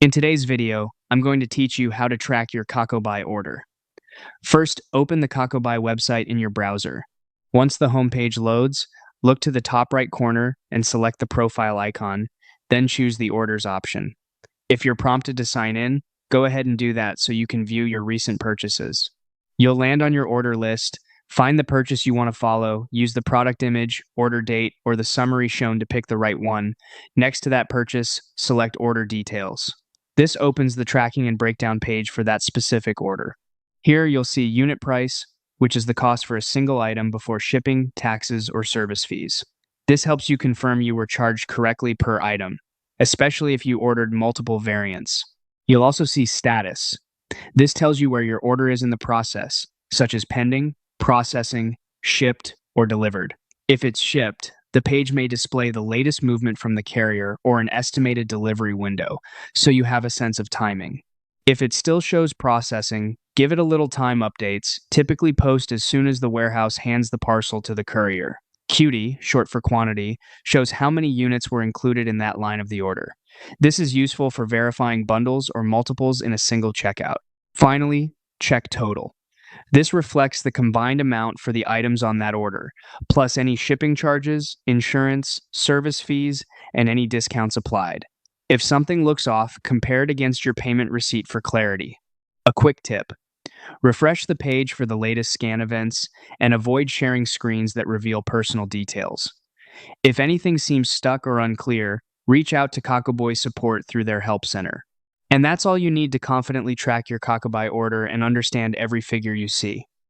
In today's video, I'm going to teach you how to track your Kakobuy order. First, open the Kakobuy website in your browser. Once the homepage loads, look to the top right corner and select the profile icon, then choose the orders option. If you're prompted to sign in, go ahead and do that so you can view your recent purchases. You'll land on your order list, find the purchase you want to follow, use the product image, order date, or the summary shown to pick the right one. Next to that purchase, select order details. This opens the tracking and breakdown page for that specific order. Here you'll see unit price, which is the cost for a single item before shipping, taxes, or service fees. This helps you confirm you were charged correctly per item, especially if you ordered multiple variants. You'll also see status. This tells you where your order is in the process, such as pending, processing, shipped, or delivered. If it's shipped, the page may display the latest movement from the carrier or an estimated delivery window, so you have a sense of timing. If it still shows processing, give it a little time updates, typically post as soon as the warehouse hands the parcel to the courier. QT, short for quantity, shows how many units were included in that line of the order. This is useful for verifying bundles or multiples in a single checkout. Finally, check total. This reflects the combined amount for the items on that order, plus any shipping charges, insurance, service fees, and any discounts applied. If something looks off, compare it against your payment receipt for clarity. A quick tip: refresh the page for the latest scan events and avoid sharing screens that reveal personal details. If anything seems stuck or unclear, reach out to Kakobuy support through their help center. And that's all you need to confidently track your Kakobuy order and understand every figure you see.